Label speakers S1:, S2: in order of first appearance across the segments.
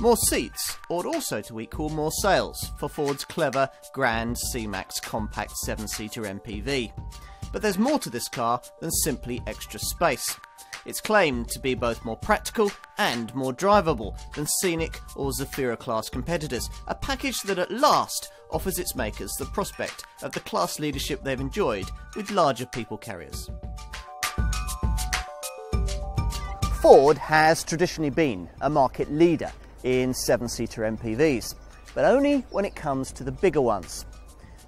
S1: More seats ought also to equal more sales for Ford's clever Grand C-Max compact 7-seater MPV. But there's more to this car than simply extra space. It's claimed to be both more practical and more drivable than Scenic or Zafira class competitors, a package that at last offers its makers the prospect of the class leadership they've enjoyed with larger people carriers. Ford has traditionally been a market leader in 7-seater MPVs, but only when it comes to the bigger ones.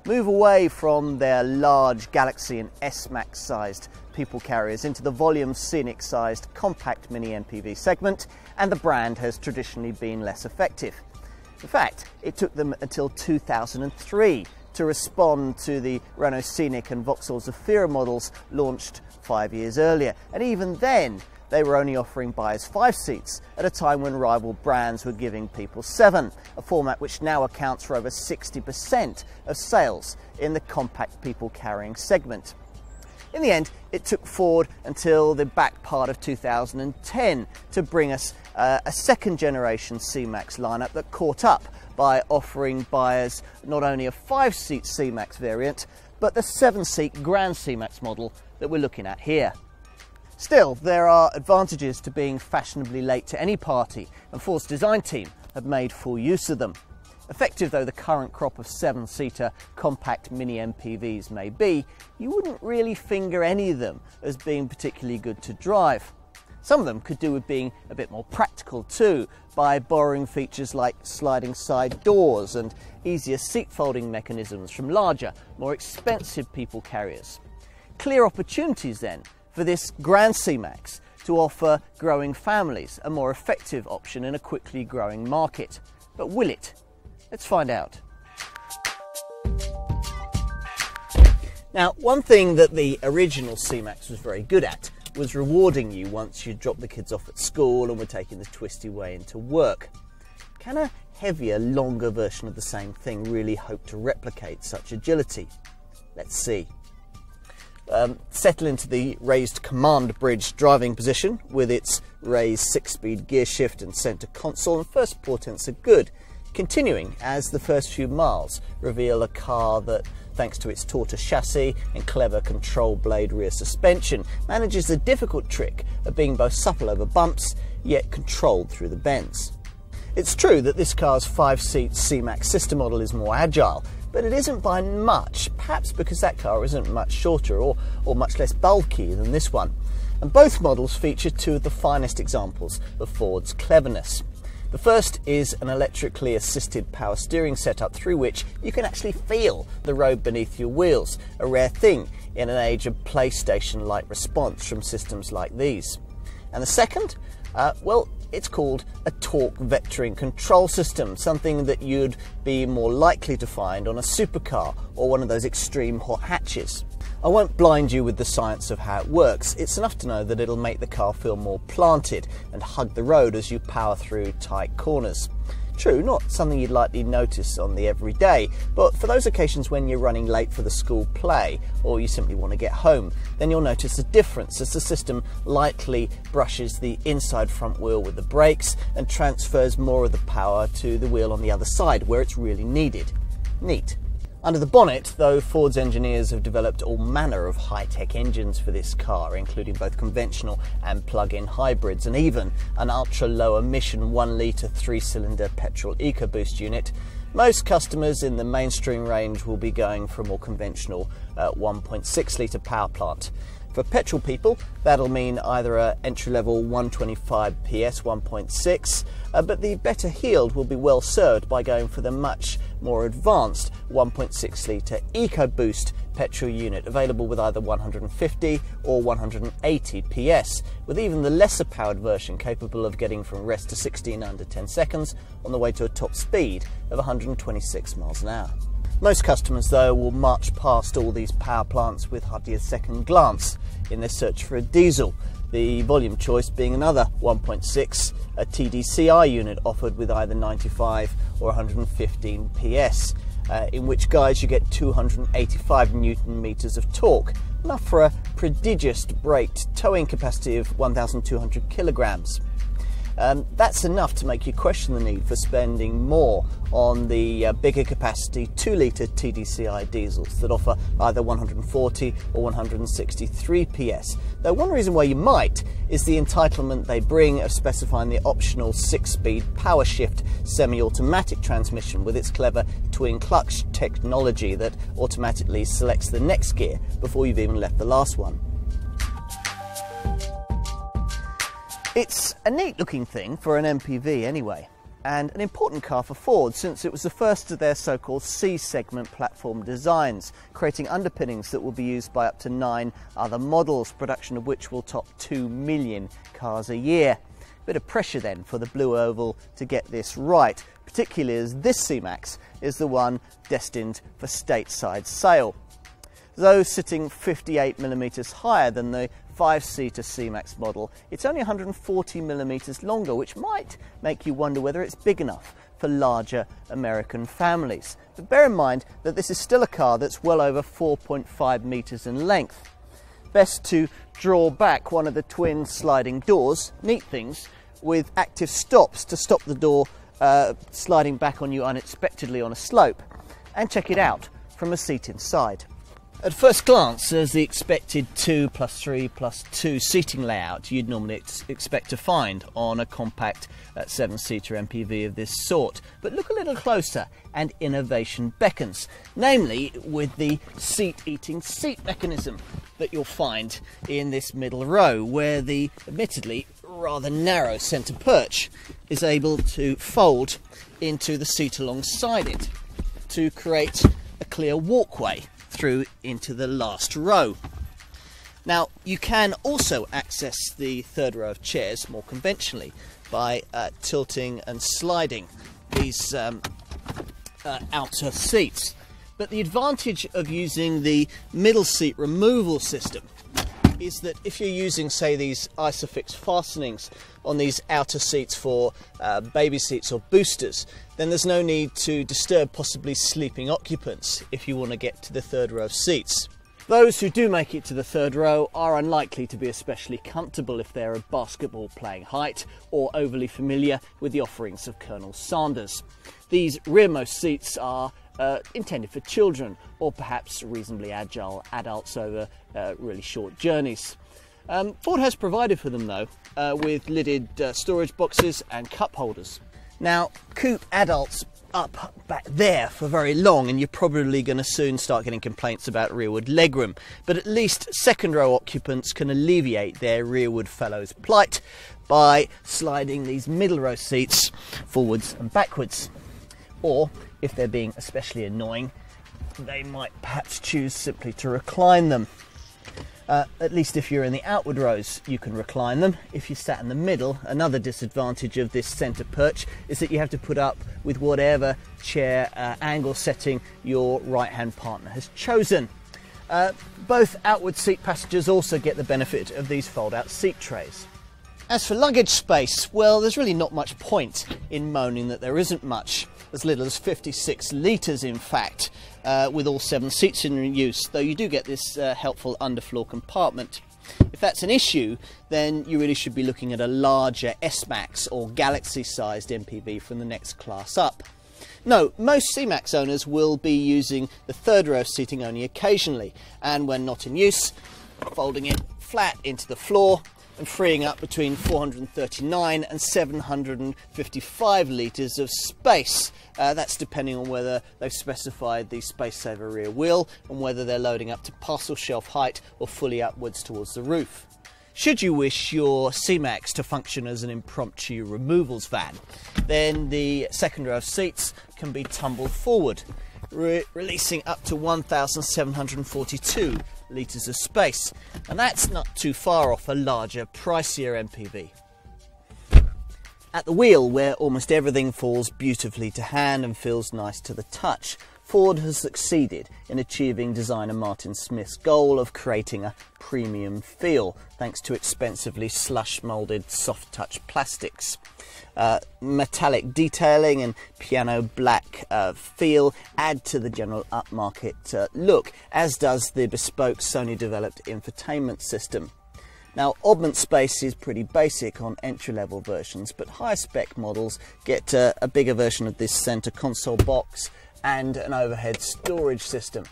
S1: Move away from their large Galaxy and S-Max sized people carriers into the volume Scenic sized compact mini MPV segment, and the brand has traditionally been less effective. In fact, it took them until 2003 to respond to the Renault Scenic and Vauxhall Zafira models launched 5 years earlier, and even then they were only offering buyers 5 seats at a time when rival brands were giving people 7, a format which now accounts for over 60% of sales in the compact people carrying segment. In the end, it took Ford until the back part of 2010 to bring us a second generation C-Max lineup that caught up by offering buyers not only a 5-seat C-Max variant, but the 7-seat Grand C-Max model that we're looking at here. Still, there are advantages to being fashionably late to any party, and Ford's design team have made full use of them. Effective though the current crop of 7-seater compact mini MPVs may be, you wouldn't really finger any of them as being particularly good to drive. Some of them could do with being a bit more practical too, by borrowing features like sliding side doors and easier seat folding mechanisms from larger, more expensive people carriers. Clear opportunities then for this Grand C-Max to offer growing families a more effective option in a quickly growing market. But will it? Let's find out. Now, one thing that the original C-Max was very good at was rewarding you once you dropped the kids off at school and were taking the twisty way into work. Can a heavier, longer version of the same thing really hope to replicate such agility? Let's see. Settle into the raised command bridge driving position with its raised 6-speed gear shift and centre console, and first portents are good, continuing as the first few miles reveal a car that, thanks to its tortoise chassis and clever control blade rear suspension, manages the difficult trick of being both supple over bumps yet controlled through the bends. It's true that this car's 5-seat C-Max sister model is more agile, but it isn't by much, perhaps because that car isn't much shorter or much less bulky than this one. And both models feature two of the finest examples of Ford's cleverness. The first is an electrically assisted power steering setup through which you can actually feel the road beneath your wheels, a rare thing in an age of PlayStation-like response from systems like these. And the second? Well, it's called a torque vectoring control system, something that you'd be more likely to find on a supercar or one of those extreme hot hatches. I won't blind you with the science of how it works. It's enough to know that it'll make the car feel more planted and hug the road as you power through tight corners. True, not something you'd likely notice on the everyday, but for those occasions when you're running late for the school play or you simply want to get home, then you'll notice a difference as the system lightly brushes the inside front wheel with the brakes and transfers more of the power to the wheel on the other side where it's really needed. Neat. Under the bonnet, though, Ford's engineers have developed all manner of high-tech engines for this car, including both conventional and plug-in hybrids, and even an ultra-low emission 1-litre 3-cylinder petrol EcoBoost unit. Most customers in the mainstream range will be going for a more conventional 1.6-litre power plant. For petrol people, that'll mean either an entry-level 125 PS 1.6, but the better heeled will be well served by going for the much more advanced 1.6-litre EcoBoost petrol unit, available with either 150 or 180 PS, with even the lesser powered version capable of getting from rest to 60 in under 10 seconds on the way to a top speed of 126 miles an hour. Most customers, though, will march past all these power plants with hardly a second glance in their search for a diesel, the volume choice being another 1.6, a TDCi unit offered with either 95 or 115 PS, in which guise you get 285 Newton meters of torque, enough for a prodigious braked towing capacity of 1,200 kilograms. That's enough to make you question the need for spending more on the bigger capacity 2-litre TDCi diesels that offer either 140 or 163 PS. Though one reason why you might is the entitlement they bring of specifying the optional 6-speed power shift semi-automatic transmission with its clever twin clutch technology that automatically selects the next gear before you've even left the last one. It's a neat looking thing for an MPV anyway, and an important car for Ford since it was the first of their so-called C-segment platform designs, creating underpinnings that will be used by up to 9 other models, production of which will top 2 million cars a year. Bit of pressure then for the Blue Oval to get this right, particularly as this C-Max is the one destined for stateside sale. Though sitting 58mm higher than the 5-seater C-Max model, it's only 140mm longer, which might make you wonder whether it's big enough for larger American families. But bear in mind that this is still a car that's well over 4.5 metres in length. Best to draw back one of the twin sliding doors, neat things, with active stops to stop the door sliding back on you unexpectedly on a slope, and check it out from a seat inside. At first glance, there's the expected 2+3+2 seating layout you'd normally expect to find on a compact 7-seater MPV of this sort. But look a little closer and innovation beckons, namely with the seat-eating seat mechanism that you'll find in this middle row, where the admittedly rather narrow centre perch is able to fold into the seat alongside it to create a clear walkway through into the last row. Now, you can also access the third row of chairs more conventionally by tilting and sliding these outer seats. But the advantage of using the middle seat removal system is that if you're using, say, these Isofix fastenings on these outer seats for baby seats or boosters, then there's no need to disturb possibly sleeping occupants if you want to get to the third row of seats. Those who do make it to the third row are unlikely to be especially comfortable if they're a basketball playing height or overly familiar with the offerings of Colonel Sanders. These rearmost seats are intended for children or perhaps reasonably agile adults over really short journeys. Ford has provided for them though with lidded storage boxes and cup holders. Now, coop adults up back there for very long and you're probably going to soon start getting complaints about rearward legroom, but at least second row occupants can alleviate their rearward fellows' plight by sliding these middle row seats forwards and backwards. Or, if they're being especially annoying, they might perhaps choose simply to recline them. At least if you're in the outward rows, you can recline them. If you sat in the middle, another disadvantage of this centre perch is that you have to put up with whatever chair angle setting your right-hand partner has chosen. Both outward seat passengers also get the benefit of these fold-out seat trays. As for luggage space, well, there's really not much point in moaning that there isn't much. As little as 56 litres in fact, with all 7 seats in use, though you do get this helpful underfloor compartment. If that's an issue, then you really should be looking at a larger S-Max or Galaxy-sized MPV from the next class up. No, most C-Max owners will be using the third row seating only occasionally, and when not in use, folding it flat into the floor and freeing up between 439 and 755 litres of space. That's depending on whether they've specified the space saver rear wheel and whether they're loading up to parcel shelf height or fully upwards towards the roof. Should you wish your C-Max to function as an impromptu removals van, then the second row of seats can be tumbled forward, releasing up to 1,742 litres of space, and that's not too far off a larger, pricier MPV. At the wheel, where almost everything falls beautifully to hand and feels nice to the touch, Ford has succeeded in achieving designer Martin Smith's goal of creating a premium feel, thanks to expensively slush-moulded soft-touch plastics. Metallic detailing and piano black feel add to the general upmarket look, as does the bespoke Sony-developed infotainment system. Now, oddment space is pretty basic on entry-level versions, but higher spec models get a bigger version of this centre console box and an overhead storage system.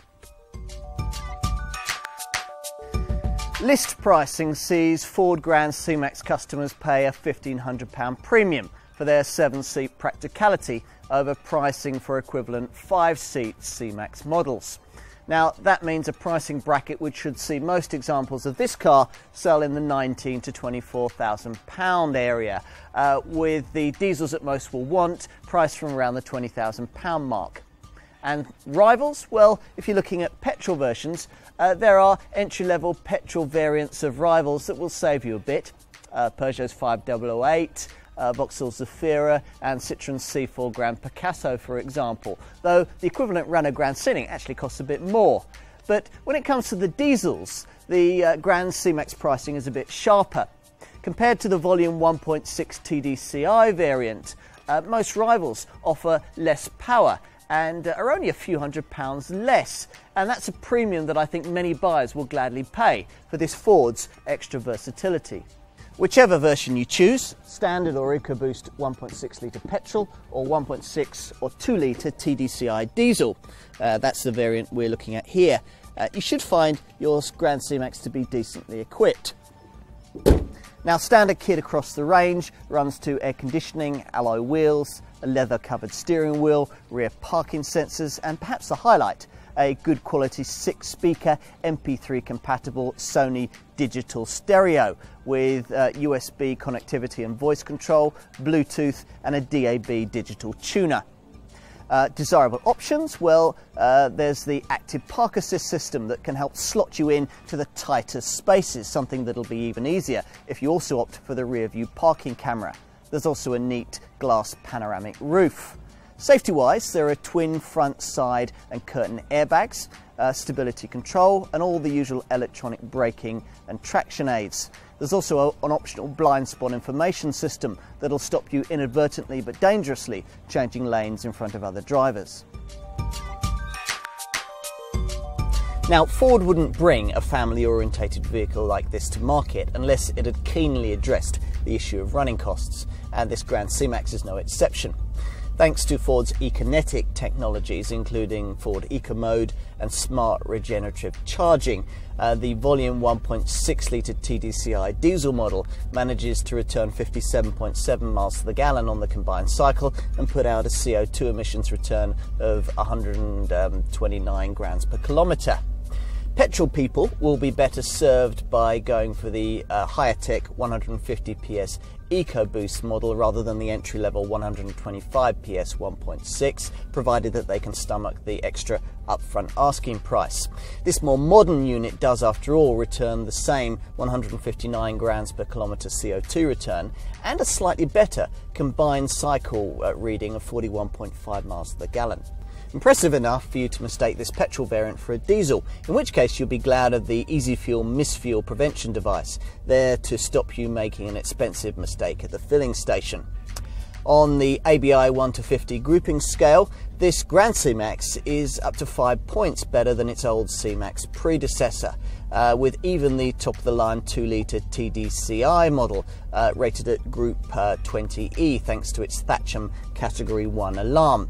S1: List pricing sees Ford Grand C-Max customers pay a £1,500 premium for their 7-seat practicality over pricing for equivalent 5-seat C-Max models. Now, that means a pricing bracket which should see most examples of this car sell in the £19,000 to £24,000 area, with the diesels that most will want priced from around the £20,000 mark. And rivals? Well, if you're looking at petrol versions, there are entry-level petrol variants of rivals that will save you a bit. Peugeot's 5008, Vauxhall Zafira and Citroën C4 Grand Picasso, for example, though the equivalent Renault Grand Scenic actually costs a bit more. But when it comes to the diesels, the Grand C-Max pricing is a bit sharper. Compared to the volume 1.6 TDCi variant, most rivals offer less power and are only a few £100 less, and that's a premium that I think many buyers will gladly pay for this Ford's extra versatility. Whichever version you choose, standard or EcoBoost 1.6 litre petrol or 1.6 or 2 litre TDCi diesel, that's the variant we're looking at here, you should find your Grand C-Max to be decently equipped. Now, standard kit across the range runs to air conditioning, alloy wheels, a leather covered steering wheel, rear parking sensors, and perhaps the highlight, a good quality 6-speaker MP3 compatible Sony digital stereo with USB connectivity and voice control, Bluetooth and a DAB digital tuner. Desirable options, well, there's the active park assist system that can help slot you in to the tightest spaces, something that'll be even easier if you also opt for the rear view parking camera. There's also a neat glass panoramic roof. Safety-wise, there are twin front, side and curtain airbags, stability control and all the usual electronic braking and traction aids. There's also an optional blind spot information system that'll stop you inadvertently but dangerously changing lanes in front of other drivers. Now, Ford wouldn't bring a family-orientated vehicle like this to market unless it had keenly addressed the issue of running costs, and this Grand C-Max is no exception. Thanks to Ford's Econetic technologies, including Ford Eco Mode and smart regenerative charging, the volume 1.6 litre TDCi diesel model manages to return 57.7 miles to the gallon on the combined cycle and put out a CO2 emissions return of 129 grams per kilometre. Petrol people will be better served by going for the higher tech 150 PS EcoBoost model rather than the entry-level 125 PS 1.6, provided that they can stomach the extra upfront asking price. This more modern unit does, after all, return the same 159 grams per kilometre CO2 return and a slightly better combined cycle reading of 41.5 miles to the gallon. Impressive enough for you to mistake this petrol variant for a diesel, in which case you'll be glad of the Easy Fuel misfuel prevention device, there to stop you making an expensive mistake at the filling station. On the ABI 1 to 50 grouping scale, this Grand C-Max is up to 5 points better than its old C-Max predecessor, with even the top-of-the-line 2 litre TDCi model rated at Group 20E thanks to its Thatcham Category 1 alarm.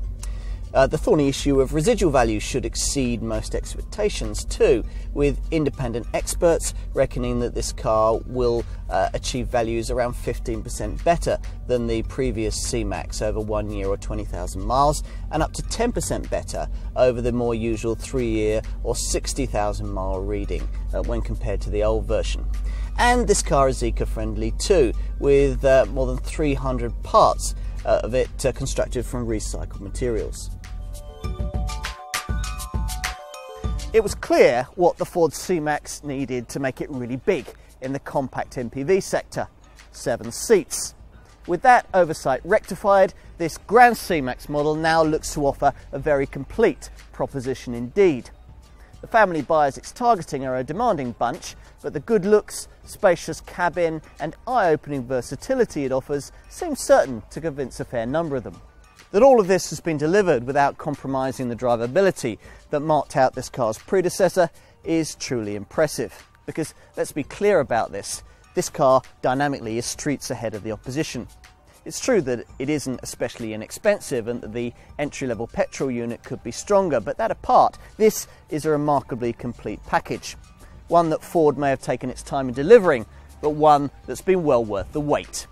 S1: The thorny issue of residual values should exceed most expectations too, with independent experts reckoning that this car will achieve values around 15% better than the previous C-Max over 1 year or 20,000 miles, and up to 10% better over the more usual 3-year or 60,000 mile reading when compared to the old version. And this car is eco-friendly too, with more than 300 parts of it constructed from recycled materials. It was clear what the Ford C-Max needed to make it really big in the compact MPV sector: 7 seats. With that oversight rectified, this Grand C-Max model now looks to offer a very complete proposition indeed. The family buyers it's targeting are a demanding bunch, but the good looks, spacious cabin and eye-opening versatility it offers seems certain to convince a fair number of them. That all of this has been delivered without compromising the drivability that marked out this car's predecessor is truly impressive. Because let's be clear about this, this car dynamically is streets ahead of the opposition. It's true that it isn't especially inexpensive and that the entry-level petrol unit could be stronger, but that apart, this is a remarkably complete package. One that Ford may have taken its time in delivering, but one that's been well worth the wait.